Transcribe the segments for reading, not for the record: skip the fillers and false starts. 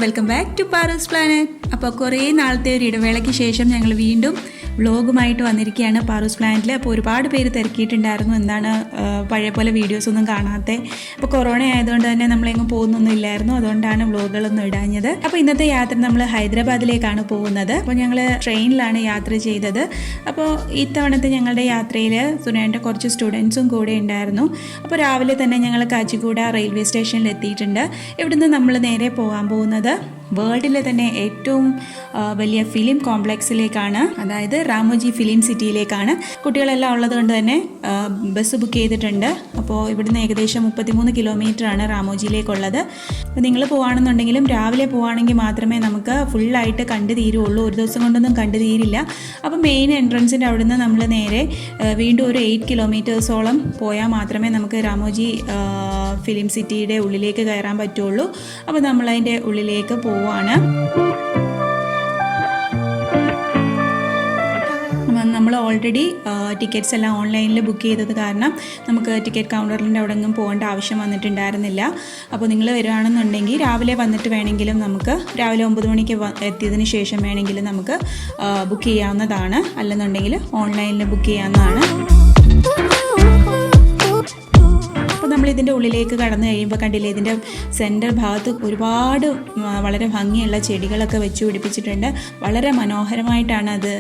Welcome back to Paru's planet. അപ്പോൾ കുറേ നാളത്തെ ഒരു ഇടവേളയ്ക്ക് ശേഷം ഞങ്ങൾ വീണ്ടും വ്ളോഗുമായിട്ട് വന്നിരിക്കുകയാണ് പാറൂസ് പ്ലാനറ്റിൽ. അപ്പോൾ ഒരുപാട് പേര് തിരക്കിയിട്ടുണ്ടായിരുന്നു, എന്താണ് പഴയ പോലെ വീഡിയോസ് ഒന്നും കാണാത്ത. അപ്പോൾ കൊറോണ ആയതുകൊണ്ട് തന്നെ നമ്മളെങ്ങും പോകുന്നൊന്നും ഇല്ലായിരുന്നു, അതുകൊണ്ടാണ് വ്ളോഗുകളൊന്നും ഇടാഞ്ഞത്. അപ്പോൾ ഇന്നത്തെ യാത്ര നമ്മൾ ഹൈദരാബാദിലേക്കാണ് പോകുന്നത്. അപ്പോൾ ഞങ്ങൾ ട്രെയിനിലാണ് യാത്ര ചെയ്തത്. അപ്പോൾ ഇത്തവണത്തെ ഞങ്ങളുടെ യാത്രയിൽ സുനേൻ്റെ കുറച്ച് സ്റ്റുഡൻസും കൂടെ ഉണ്ടായിരുന്നു. അപ്പോൾ രാവിലെ തന്നെ ഞങ്ങൾ കാച്ചിഗൂഡ റെയിൽവേ സ്റ്റേഷനിൽ എത്തിയിട്ടുണ്ട്. ഇവിടുന്ന് നമ്മൾ നേരെ പോകാൻ പോകുന്നത് വേൾഡിലെ തന്നെ ഏറ്റവും വലിയ ഫിലിം കോംപ്ലക്സിലേക്കാണ്, അതായത് രാമോജി ഫിലിം സിറ്റിയിലേക്കാണ്. കുട്ടികളെല്ലാം ഉള്ളത് കൊണ്ട് തന്നെ ബസ് ബുക്ക് ചെയ്തിട്ടുണ്ട്. അപ്പോൾ ഇവിടുന്ന് ഏകദേശം 33 കിലോമീറ്ററാണ് രാമോജിയിലേക്കുള്ളത്. അപ്പോൾ നിങ്ങൾ പോവുകയാണെന്നുണ്ടെങ്കിലും രാവിലെ പോവുകയാണെങ്കിൽ മാത്രമേ നമുക്ക് ഫുള്ളായിട്ട് കണ്ടു തീരുള്ളൂ, ഒരു ദിവസം കൊണ്ടൊന്നും കണ്ടു തീരില്ല. അപ്പോൾ മെയിൻ എൻട്രൻസിൻ്റെ അവിടുന്ന് നമ്മൾ നേരെ വീണ്ടും ഒരു 8 കിലോമീറ്റേഴ്സോളം പോയാൽ മാത്രമേ നമുക്ക് രാമോജി ഫിലിം സിറ്റിയുടെ ഉള്ളിലേക്ക് കയറാൻ പറ്റുള്ളൂ. അപ്പോൾ നമ്മളതിൻ്റെ ഉള്ളിലേക്ക് പോവാണ്. നമ്മൾ ഓൾറെഡി ടിക്കറ്റ്സ് എല്ലാം ഓൺലൈനിൽ ബുക്ക് ചെയ്തത് കാരണം നമുക്ക് ടിക്കറ്റ് കൗണ്ടറിൻ്റെ അവിടെ ഒന്നും പോകേണ്ട ആവശ്യം വന്നിട്ടുണ്ടായിരുന്നില്ല. അപ്പോൾ നിങ്ങൾ വരികയാണെന്നുണ്ടെങ്കിൽ രാവിലെ വന്നിട്ട് വേണമെങ്കിലും നമുക്ക് രാവിലെ 9 മണിക്ക് എത്തിയതിന് ശേഷം വേണമെങ്കിലും നമുക്ക് ബുക്ക് ചെയ്യാവുന്നതാണ്, അല്ലെന്നുണ്ടെങ്കിൽ ഓൺലൈനിൽ ബുക്ക് ചെയ്യാവുന്നതാണ്. നമ്മളിതിൻ്റെ ഉള്ളിലേക്ക് കടന്നു കഴിയുമ്പോൾ കണ്ടില്ലേ, ഇതിൻ്റെ സെൻറ്റർ ഭാഗത്ത് ഒരുപാട് വളരെ ഭംഗിയുള്ള ചെടികളൊക്കെ വെച്ച് പിടിപ്പിച്ചിട്ടുണ്ട്. വളരെ മനോഹരമായിട്ടാണ് അത്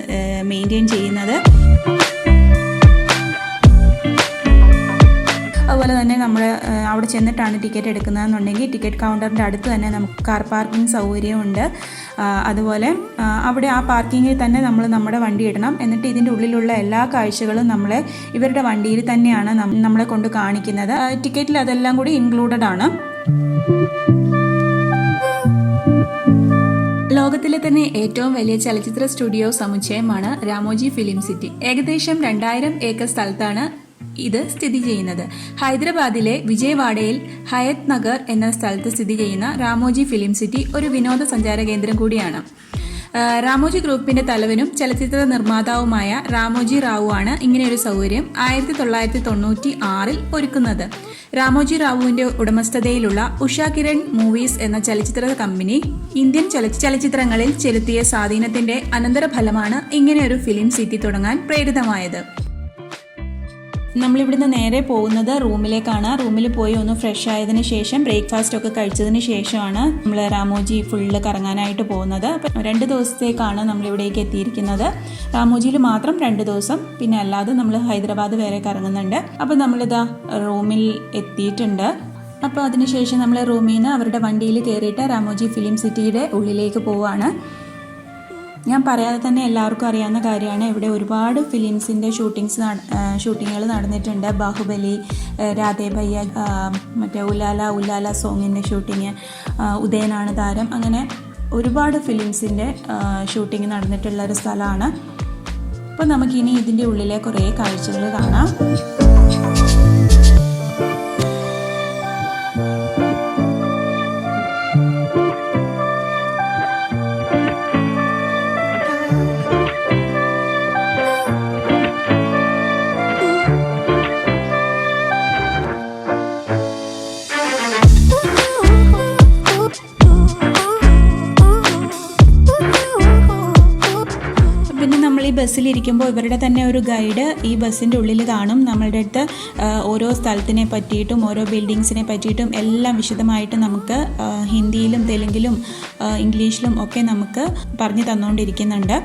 മെയിൻറ്റെയിൻ ചെയ്യുന്നത്. അതുപോലെ തന്നെ നമ്മൾ അവിടെ ചെന്നിട്ടാണ് ടിക്കറ്റ് എടുക്കുന്നതെന്നുണ്ടെങ്കിൽ ടിക്കറ്റ് കൗണ്ടറിൻ്റെ അടുത്ത് തന്നെ നമുക്ക് കാർ പാർക്കിംഗ് സൗകര്യമുണ്ട്. അതുപോലെ അവിടെ ആ പാർക്കിങ്ങിൽ തന്നെ നമ്മൾ നമ്മുടെ വണ്ടി ഇടണം. എന്നിട്ട് ഇതിൻ്റെ ഉള്ളിലുള്ള എല്ലാ കാഴ്ചകളും ഇവരുടെ വണ്ടിയിൽ തന്നെയാണ് നമ്മളെ കൊണ്ട് കാണിക്കുന്നത്. ടിക്കറ്റിൽ അതെല്ലാം കൂടി ഇൻക്ലൂഡഡ് ആണ്. ലോകത്തിലെ തന്നെ ഏറ്റവും വലിയ ചലച്ചിത്ര സ്റ്റുഡിയോ സമുച്ചയമാണ് രാമോജി ഫിലിം സിറ്റി. ഏകദേശം 2000 ഏക്കർ സ്ഥലത്താണ് ഇത് സ്ഥിതി ചെയ്യുന്നത്. ഹൈദരാബാദിലെ വിജയവാഡയിൽ ഹയത് നഗർ എന്ന സ്ഥലത്ത് സ്ഥിതി ചെയ്യുന്ന രാമോജി ഫിലിം സിറ്റി ഒരു വിനോദസഞ്ചാര കേന്ദ്രം കൂടിയാണ്. രാമോജി ഗ്രൂപ്പിന്റെ തലവനും ചലച്ചിത്ര നിർമ്മാതാവുമായ രാമോജി റാവു ആണ് ഇങ്ങനെയൊരു സൗകര്യം 1996 ഒരുക്കുന്നത്. രാമോജി റാവുവിന്റെ ഉടമസ്ഥതയിലുള്ള ഉഷ കിരൺ മൂവീസ് എന്ന ചലച്ചിത്ര കമ്പനി ഇന്ത്യൻ ചലച്ചിത്രങ്ങളിൽ ചെലുത്തിയ സ്വാധീനത്തിന്റെ അനന്തരഫലമാണ് ഇങ്ങനെയൊരു ഫിലിം സിറ്റി തുടങ്ങാൻ പ്രേരിതമായത്. നമ്മളിവിടുന്ന് നേരെ പോകുന്നത് റൂമിലേക്കാണ്. റൂമിൽ പോയി ഒന്ന് ഫ്രഷ് ആയതിനു ശേഷം ബ്രേക്ക്ഫാസ്റ്റ് ഒക്കെ കഴിച്ചതിന് ശേഷമാണ് നമ്മൾ രാമോജി ഫുള്ള് കറങ്ങാനായിട്ട് പോകുന്നത്. അപ്പം 2 ദിവസത്തേക്കാണ് നമ്മളിവിടേക്ക് എത്തിയിരിക്കുന്നത്. രാമോജിയിൽ മാത്രം 2 ദിവസം, പിന്നെ അല്ലാതെ നമ്മൾ ഹൈദരാബാദ് വേറെ കറങ്ങുന്നുണ്ട്. അപ്പം നമ്മളിതാ റൂമിൽ എത്തിയിട്ടുണ്ട്. അപ്പോൾ അതിനുശേഷം നമ്മൾ റൂമിൽ നിന്ന് അവരുടെ വണ്ടിയിൽ കയറിയിട്ട് രാമോജി ഫിലിം സിറ്റിയുടെ ഉള്ളിലേക്ക് പോവുകയാണ്. ഞാൻ പറയാതെ തന്നെ എല്ലാവർക്കും അറിയാവുന്ന കാര്യമാണ്, ഇവിടെ ഒരുപാട് ഫിലിംസിൻ്റെ ഷൂട്ടിങ്ങുകൾ നടന്നിട്ടുണ്ട്. ബാഹുബലി, രാധേ ഭയ്യ, മറ്റേ ഉലാല സോങ്ങിൻ്റെ ഷൂട്ടിങ്, ഉദയനാണ് താരം, അങ്ങനെ ഒരുപാട് ഫിലിംസിൻ്റെ ഷൂട്ടിങ് നടന്നിട്ടുള്ളൊരു സ്ഥലമാണ്. അപ്പോൾ നമുക്കിനി ഇതിൻ്റെ ഉള്ളിലെ കുറേ കാഴ്ചകൾ കാണാം. ഈ ബസ്സിലിരിക്കുമ്പോൾ ഇവരുടെ തന്നെ ഒരു ഗൈഡ് ഈ ബസ്സിൻ്റെ ഉള്ളിൽ കാണും. നമ്മളുടെ അടുത്ത് ഓരോ സ്ഥലത്തിനെ പറ്റിയിട്ടും ഓരോ ബിൽഡിങ്സിനെ പറ്റിയിട്ടും എല്ലാം വിശദമായിട്ട് നമുക്ക് ഹിന്ദിയിലും തെലുങ്കിലും ഇംഗ്ലീഷിലും ഒക്കെ നമുക്ക് പറഞ്ഞു തന്നുകൊണ്ടിരിക്കുന്നുണ്ട്.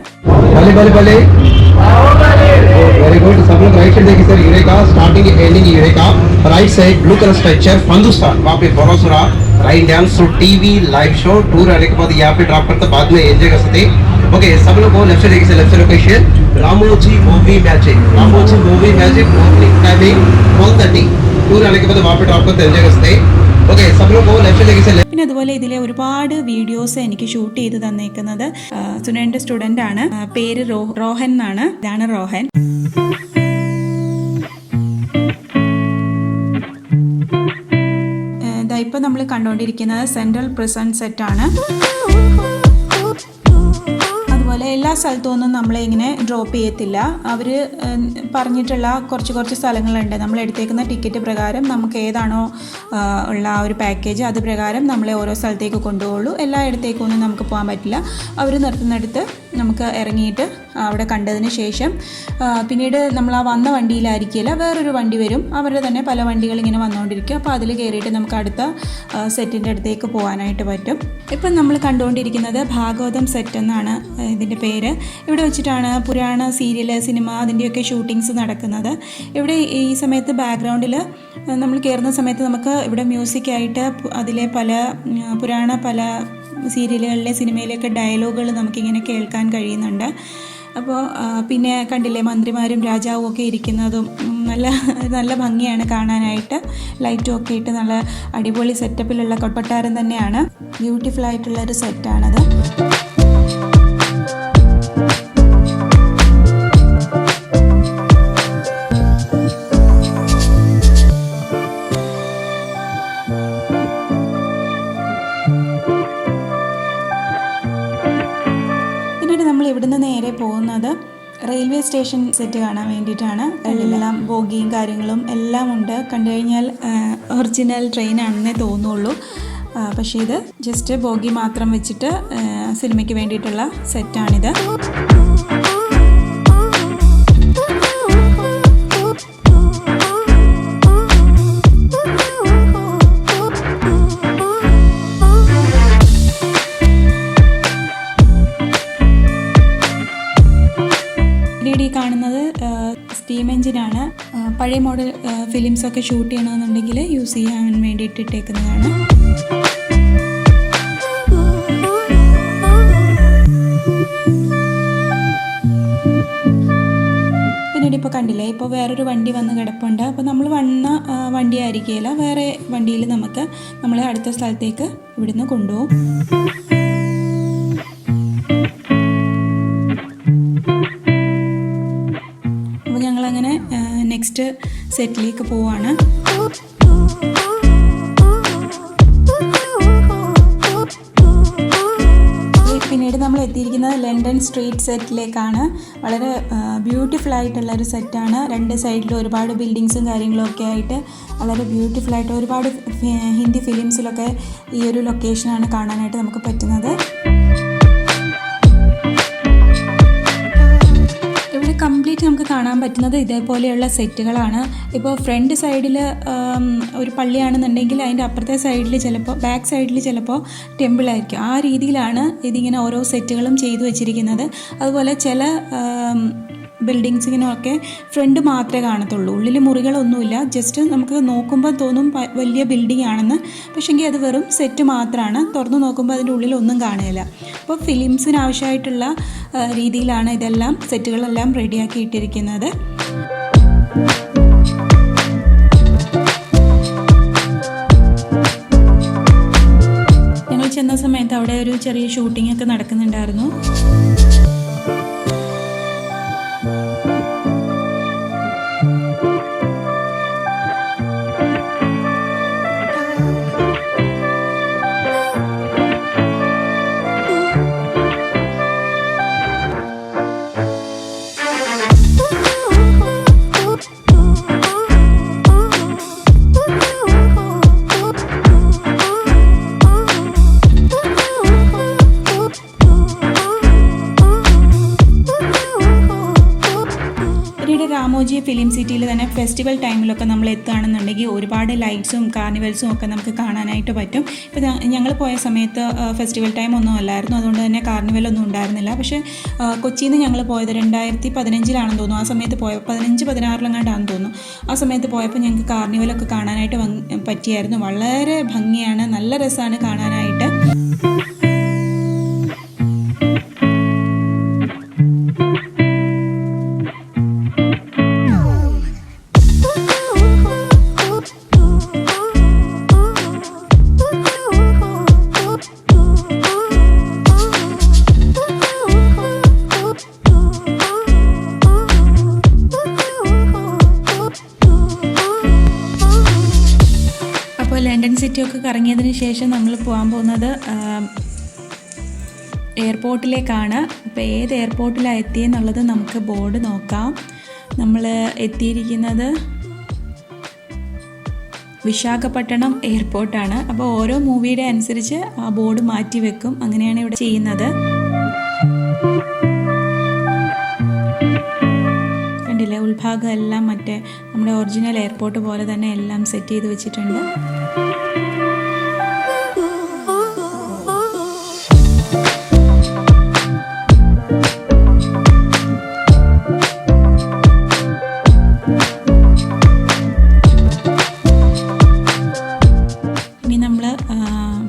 Very good. सब लोग राइट साइड देखिए sir, eureka starting ending eureka, right side blue colour structure Hindustan, वहाँ पे बरोसरा right dance show TV live show tour आने के बाद यहाँ पे ड्रॉप करते बाद में एंजॉय कर सकते. ओके, सब लोग को लेफ्ट साइड देखिए, left side location Ramoji movie magic opening timing 12:30 tour आने के बाद वहाँ पे ड्रॉप करते एंजॉय कर सकते. ओके, सब लोग को लेफ्ट साइड देखिए. പിന്നെ അതുപോലെ ഇതിലെ ഒരുപാട് വീഡിയോസ് എനിക്ക് ഷൂട്ട് ചെയ്ത് തന്നേക്കുന്നത് സുനേൻ്റെ സ്റ്റുഡൻ്റ് ആണ്. പേര് റോഹൻ എന്നാണ്. ഇതാണ് റോഹൻ. ഇപ്പം നമ്മൾ കണ്ടുകൊണ്ടിരിക്കുന്നത് സെൻട്രൽ പ്രിസൺ സെറ്റാണ്. അതുപോലെ എല്ലാ സ്ഥലത്തുനിന്നും നമ്മളെ ഇങ്ങനെ ഡ്രോപ്പ് ചെയ്യത്തില്ല. അവർ പറഞ്ഞിട്ടുള്ള കുറച്ച് സ്ഥലങ്ങളുണ്ട്. നമ്മൾ എടുത്തേക്കുന്ന ടിക്കറ്റ് പ്രകാരം നമുക്ക് ഏതാണോ ഉള്ള ആ ഒരു പാക്കേജ് അത് പ്രകാരം നമ്മളെ ഓരോ സ്ഥലത്തേക്ക് കൊണ്ടുപോകുള്ളൂ. എല്ലായിടത്തേക്കൊന്നും നമുക്ക് പോകാൻ പറ്റില്ല. അവർ നിർത്തുന്നിടത്ത് നമുക്ക് ഇറങ്ങിയിട്ട് അവിടെ കണ്ടതിന് ശേഷം പിന്നീട് നമ്മൾ ആ വന്ന വണ്ടിയിലായിരിക്കില്ല, വേറൊരു വണ്ടി വരും. അവരുടെ തന്നെ പല വണ്ടികൾ ഇങ്ങനെ വന്നുകൊണ്ടിരിക്കും. അപ്പോൾ അതിൽ കയറിയിട്ട് നമുക്ക് അടുത്ത സെറ്റിൻ്റെ അടുത്തേക്ക് പോകാനായിട്ട് പറ്റും. ഇപ്പം നമ്മൾ കണ്ടുകൊണ്ടിരിക്കുന്നത് ഭാഗവതം സെറ്റ് എന്നാണ് ഇതിൻ്റെ പേര്. ഇവിടെ വെച്ചിട്ടാണ് പുരാണ സീരിയൽ, സിനിമ അതിൻ്റെയൊക്കെ ഷൂട്ടിങ്സ് നടക്കുന്നത്. ഇവിടെ ഈ സമയത്ത് ബാക്ക്ഗ്രൗണ്ടിൽ നമ്മൾ കയറുന്ന സമയത്ത് നമുക്ക് ഇവിടെ മ്യൂസിക്കായിട്ട് അതിലെ പല സീരിയലുകളിലെ സിനിമയിലെയൊക്കെ ഡയലോഗുകൾ നമുക്കിങ്ങനെ കേൾക്കാൻ കഴിയുന്നുണ്ട്. അപ്പോൾ പിന്നെ കണ്ടില്ലേ, മന്ത്രിമാരും രാജാവും ഒക്കെ ഇരിക്കുന്നതും നല്ല ഭംഗിയാണ് കാണാനായിട്ട്. ലൈറ്റും ഒക്കെ ഇട്ട് നല്ല അടിപൊളി സെറ്റപ്പിലുള്ള കൊട്ടാരം തന്നെയാണ്. ബ്യൂട്ടിഫുൾ ആയിട്ടുള്ളൊരു സെറ്റാണത്. ഇവിടുന്ന് നേരെ പോകുന്നത് റെയിൽവേ സ്റ്റേഷൻ സെറ്റ് കാണാൻ വേണ്ടിയിട്ടാണ്. എല്ലാം ബോഗിയും കാര്യങ്ങളും എല്ലാം ഉണ്ട്. കണ്ടു കഴിഞ്ഞാൽ ഒറിജിനൽ ട്രെയിനാണെന്നേ തോന്നുള്ളൂ. പക്ഷേ ഇത് ജസ്റ്റ് ബോഗി മാത്രം വെച്ചിട്ട് സിനിമയ്ക്ക് വേണ്ടിയിട്ടുള്ള സെറ്റാണിത്. കാണുന്നത് സ്റ്റീം എഞ്ചിനാണ്. പഴയ മോഡൽ ഫിലിംസൊക്കെ ഷൂട്ട് ചെയ്യണമെന്നുണ്ടെങ്കിൽ യൂസ് ചെയ്യാൻ വേണ്ടിയിട്ട് ഇട്ടേക്കുന്നതാണ്. പിന്നീട് ഇപ്പോൾ കണ്ടില്ലേ, ഇപ്പോൾ വേറൊരു വണ്ടി വന്ന് കിടപ്പുണ്ട്. അപ്പോൾ നമ്മൾ വന്ന വണ്ടി ആയിരിക്കില്ല, വേറെ വണ്ടിയിൽ നമ്മളെ അടുത്ത സ്ഥലത്തേക്ക് ഇവിടുന്ന് കൊണ്ടുപോകും. ഞങ്ങളങ്ങനെ നെക്സ്റ്റ് സെറ്റിലേക്ക് പോവാണ്. പിന്നീട് നമ്മൾ എത്തിയിരിക്കുന്നത് ലണ്ടൻ സ്ട്രീറ്റ് സെറ്റിലേക്കാണ്. വളരെ ബ്യൂട്ടിഫുൾ ആയിട്ടുള്ള ഒരു സെറ്റാണ്. രണ്ട് സൈഡിലും ഒരുപാട് ബിൽഡിങ്സും കാര്യങ്ങളും ഒക്കെ ആയിട്ട് വളരെ ബ്യൂട്ടിഫുൾ ആയിട്ട് ഒരുപാട് ഹിന്ദി ഫിലിംസിലൊക്കെ ഈ ഒരു ലൊക്കേഷനാണ് കാണാനായിട്ട് നമുക്ക് പറ്റുന്നത്. കംപ്ലീറ്റ് നമുക്ക് കാണാൻ പറ്റുന്നത് ഇതേപോലെയുള്ള സെറ്റുകളാണ്. ഇപ്പോൾ ഫ്രണ്ട് സൈഡിൽ ഒരു പള്ളിയാണെന്നുണ്ടെങ്കിൽ അതിൻ്റെ അപ്പുറത്തെ സൈഡിൽ ചിലപ്പോൾ ബാക്ക് സൈഡിൽ ചിലപ്പോൾ ടെമ്പിളായിരിക്കും. ആ രീതിയിലാണ് ഇതിങ്ങനെ ഓരോ സെറ്റുകളും ചെയ്തു വെച്ചിരിക്കുന്നത്. അതുപോലെ ചില ബിൽഡിങ്സിനൊക്കെ ഫ്രണ്ട് മാത്രമേ കാണത്തുള്ളൂ, ഉള്ളിൽ മുറികളൊന്നുമില്ല. ജസ്റ്റ് നമുക്ക് നോക്കുമ്പോൾ തോന്നും വലിയ ബിൽഡിംഗ് ആണെന്ന്, പക്ഷേങ്കിൽ അത് വെറും സെറ്റ് മാത്രമാണ്. തുറന്നു നോക്കുമ്പോൾ അതിൻ്റെ ഉള്ളിലൊന്നും കാണുകയില്ല. അപ്പോൾ ഫിലിംസിന് ആവശ്യമായിട്ടുള്ള രീതിയിലാണ് ഇതെല്ലാം സെറ്റുകളെല്ലാം റെഡിയാക്കി ഇട്ടിരിക്കുന്നത്. ഞങ്ങൾ ചെന്ന സമയത്ത് അവിടെ ഒരു ചെറിയ ഷൂട്ടിംഗ് ഒക്കെ നടക്കുന്നുണ്ടായിരുന്നു. രാമോജി ഫിലിം സിറ്റിയിൽ തന്നെ ഫെസ്റ്റിവൽ ടൈമിലൊക്കെ നമ്മൾ എത്തുകയാണെന്നുണ്ടെങ്കിൽ ഒരുപാട് ലൈറ്റ്സും കാർണിവൽസും ഒക്കെ നമുക്ക് കാണാനായിട്ട് പറ്റും. ഇപ്പോൾ ഞങ്ങൾ പോയ സമയത്ത് ഫെസ്റ്റിവൽ ടൈം ഒന്നും അല്ലായിരുന്നു, അതുകൊണ്ട് തന്നെ കാർണിവലൊന്നും ഉണ്ടായിരുന്നില്ല. പക്ഷേ കൊച്ചിയിൽ നിന്ന് ഞങ്ങൾ പോയത് 2015 തോന്നുന്നു. ആ സമയത്ത് 15-16 തോന്നുന്നു. ആ സമയത്ത് പോയപ്പോൾ ഞങ്ങൾക്ക് കാർണിവലൊക്കെ കാണാനായിട്ട് പറ്റിയായിരുന്നു. വളരെ ഭംഗിയാണ്, നല്ല രസമാണ് കാണാനായിട്ട്. ലണ്ടൻ സിറ്റി ഒക്കെ കറങ്ങിയതിന് ശേഷം നമ്മൾ പോകാൻ പോകുന്നത് എയർപോർട്ടിലേക്കാണ്. അപ്പോൾ ഏത് എയർപോർട്ടിലാണ് എത്തിയെന്നുള്ളത് നമുക്ക് ബോർഡ് നോക്കാം. നമ്മൾ എത്തിയിരിക്കുന്നത് വിശാഖപട്ടണം എയർപോർട്ടാണ്. അപ്പോൾ ഓരോ മൂവിയുടെ അനുസരിച്ച് ആ ബോർഡ് മാറ്റി വെക്കും. അങ്ങനെയാണ് ഇവിടെ ചെയ്യുന്നത്. കണ്ടില്ലേ, ഉൾഭാഗം എല്ലാം മറ്റേ നമ്മുടെ ഒറിജിനൽ എയർപോർട്ട് പോലെ തന്നെ എല്ലാം സെറ്റ് ചെയ്ത് വെച്ചിട്ടുണ്ട്.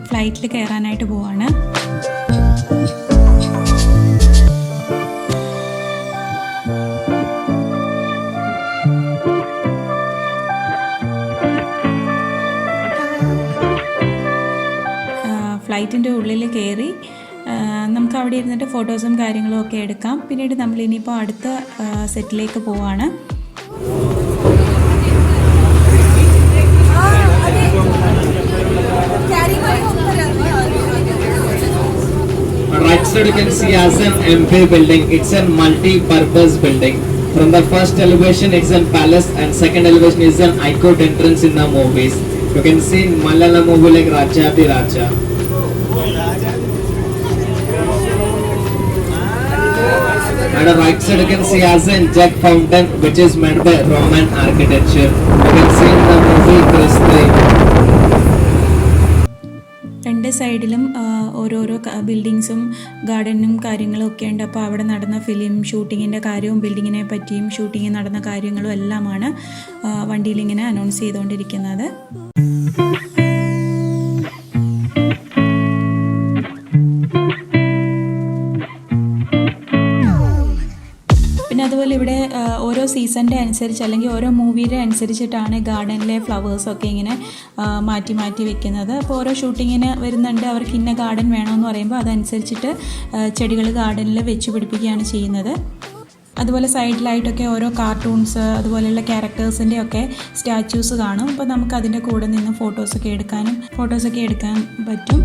ഫ്ലൈറ്റിൽ കയറാനായിട്ട് പോവാണ്. ഫ്ലൈറ്റിൻ്റെ ഉള്ളിൽ കയറി നമുക്ക് അവിടെ ഇരുന്നിട്ട് ഫോട്ടോസും കാര്യങ്ങളും ഒക്കെ എടുക്കാം. പിന്നീട് നമ്മൾ ഇനിയിപ്പോൾ അടുത്ത സെറ്റിലേക്ക് പോവാണ്. Right side you can see as an MP building. It's a multi-purpose building. From the first elevation it's a palace and second elevation is an high court entrance in the movies. You can see in Malayalam movie like Rajati Raja. At the right side you can see as a jug fountain which is made by Roman architecture. You can see in the movie Christie. രണ്ട് സൈഡിലും ഓരോരോ ബിൽഡിങ്സും ഗാർഡനും കാര്യങ്ങളും ഒക്കെ ഉണ്ട്. അപ്പോൾ അവിടെ നടന്ന film ഷൂട്ടിങ്ങിൻ്റെ കാര്യവും ബിൽഡിങ്ങിനെ പറ്റിയും ഷൂട്ടിങ് നടന്ന കാര്യങ്ങളും എല്ലാമാണ് വണ്ടിയിലിങ്ങനെ അനൗൺസ് ചെയ്തുകൊണ്ടിരിക്കുന്നത്. പിന്നെ അതുപോലെ ഇവിടെ ഓരോ സീസണിൻ്റെ അനുസരിച്ച് അല്ലെങ്കിൽ ഓരോ മൂവിയുടെ അനുസരിച്ചിട്ടാണ് ഗാർഡനിലെ ഫ്ലവേഴ്സൊക്കെ ഇങ്ങനെ മാറ്റി മാറ്റി വെക്കുന്നത്. അപ്പോൾ ഓരോ ഷൂട്ടിങ്ങിന് വരുന്നുണ്ട്, അവർക്ക് ഇന്ന ഗാർഡൻ വേണമെന്ന് പറയുമ്പോൾ അതനുസരിച്ചിട്ട് ചെടികൾ ഗാർഡനിൽ വെച്ച് പിടിപ്പിക്കുകയാണ് ചെയ്യുന്നത്. അതുപോലെ സൈഡിലായിട്ടൊക്കെ ഓരോ കാർട്ടൂൺസ് അതുപോലെയുള്ള ക്യാരക്ടേഴ്സിൻ്റെ ഒക്കെ സ്റ്റാച്യൂസ് കാണും. അപ്പോൾ നമുക്ക് അതിൻ്റെ കൂടെ നിന്ന് ഫോട്ടോസൊക്കെ എടുക്കാൻ പറ്റും.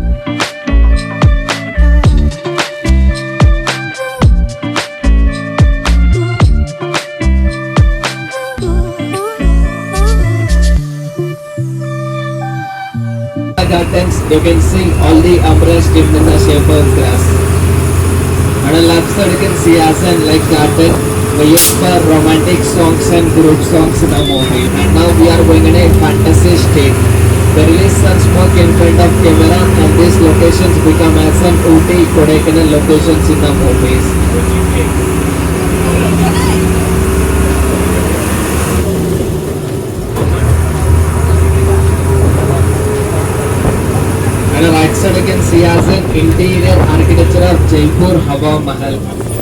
Gardens, you can see all the umbrellas dipped in the shape of grass. On the left side you can see as an like garden we use for romantic songs and group songs in the movie. And now we are going in a fantasy state. There is some smoke in front of camera and these locations become as an Ooty, Kodaikanal locations in the movies. On the right side you can see as an interior architecture of Jaipur Hawa Mahal.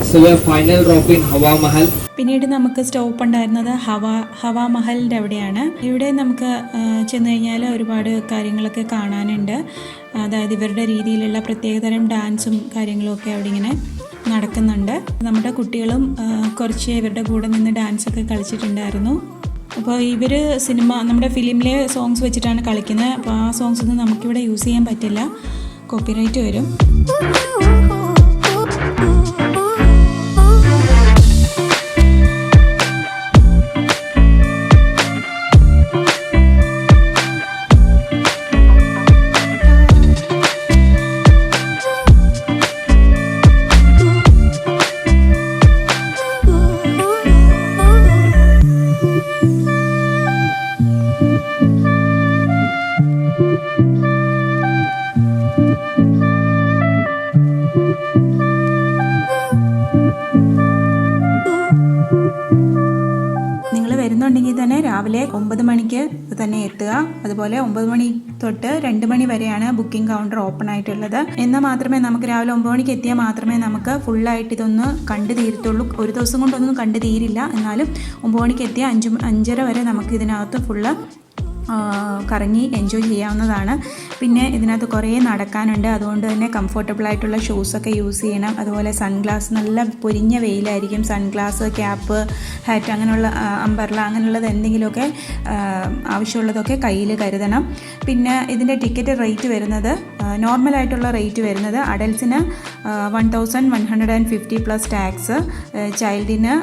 So we are final drop in Hawa Mahal. പിന്നീട് നമുക്ക് stop ഉണ്ടായിരുന്നത് ഹവാ മഹലിൻ്റെ അവിടെയാണ്. ഇവിടെ നമുക്ക് ചെന്ന് കഴിഞ്ഞാൽ ഒരുപാട് കാര്യങ്ങളൊക്കെ കാണാനുണ്ട്. അതായത് ഇവരുടെ രീതിയിലുള്ള പ്രത്യേകതരം ഡാൻസും കാര്യങ്ങളുമൊക്കെ അവിടെ ഇങ്ങനെ നടക്കുന്നുണ്ട്. നമ്മുടെ കുട്ടികളും കുറച്ച് ഇവരുടെ കൂടെ നിന്ന് ഡാൻസൊക്കെ കളിച്ചിട്ടുണ്ടായിരുന്നു. അപ്പോൾ ഇവർ നമ്മുടെ ഫിലിമിലെ സോങ്സ് വെച്ചിട്ടാണ് കളിക്കുന്നത്. അപ്പോൾ ആ സോങ്സ് ഒന്നും നമുക്കിവിടെ യൂസ് ചെയ്യാൻ പറ്റില്ല, കോപ്പിറൈറ്റ് വരും. വരുന്നുണ്ടെങ്കിൽ തന്നെ രാവിലെ 9 മണിക്ക് തന്നെ എത്തുക. അതുപോലെ 9 മണി തൊട്ട് 2 മണി വരെയാണ് ബുക്കിംഗ് കൗണ്ടർ ഓപ്പൺ ആയിട്ടുള്ളത്. എന്നാൽ മാത്രമേ നമുക്ക് രാവിലെ 9 മണിക്ക് എത്തിയാൽ മാത്രമേ നമുക്ക് ഫുള്ളായിട്ട് ഇതൊന്ന് കണ്ടു തീരത്തുള്ളൂ. ഒരു ദിവസം കൊണ്ടൊന്നും കണ്ടു തീരില്ല. എന്നാലും 9 മണിക്ക് എത്തിയാൽ 5:30 വരെ നമുക്ക് ഇതിനകത്ത് ഫുള്ള് കറങ്ങി എൻജോയ് ചെയ്യാവുന്നതാണ്. പിന്നെ ഇതിനകത്ത് കുറേ നടക്കാനുണ്ട്, അതുകൊണ്ട് തന്നെ കംഫർട്ടബിൾ ആയിട്ടുള്ള ഷൂസൊക്കെ യൂസ് ചെയ്യണം. അതുപോലെ സൺഗ്ലാസ്, നല്ല പൊരിഞ്ഞ വെയിലായിരിക്കും, സൺഗ്ലാസ്, ക്യാപ്പ്, ഹാറ്റ്, അങ്ങനെയുള്ള അംബർല അങ്ങനെയുള്ളത് എന്തെങ്കിലുമൊക്കെ ആവശ്യമുള്ളതൊക്കെ കയ്യിൽ കരുതണം. പിന്നെ ഇതിൻ്റെ ടിക്കറ്റ് റേറ്റ് വരുന്നത്, നോർമലായിട്ടുള്ള റേറ്റ് വരുന്നത് അഡൽസിന് 1150 പ്ലസ് ടാക്സ്, ചൈൽഡിന്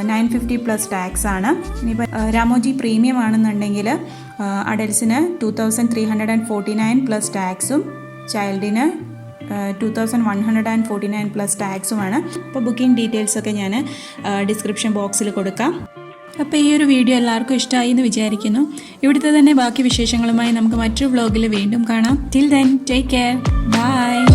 950 പ്ലസ് ടാക്സ് ആണ്. ഇനിയിപ്പോൾ രാമോജി പ്രീമിയം ആണെന്നുണ്ടെങ്കിൽ അഡൽസിന് 2349 പ്ലസ് ടാക്സും ചൈൽഡിന് 2149 പ്ലസ് ടാക്സുമാണ്. അപ്പോൾ ബുക്കിംഗ് ഡീറ്റെയിൽസൊക്കെ ഞാൻ ഡിസ്ക്രിപ്ഷൻ ബോക്സിൽ കൊടുക്കാം. അപ്പോൾ ഈ ഒരു വീഡിയോ എല്ലാവർക്കും ഇഷ്ടമായി എന്ന് വിചാരിക്കുന്നു. ഇവിടുത്തെ തന്നെ ബാക്കി വിശേഷങ്ങളുമായി നമുക്ക് മറ്റൊരു വ്ലോഗിൽ വീണ്ടും കാണാം. Till then take care, by.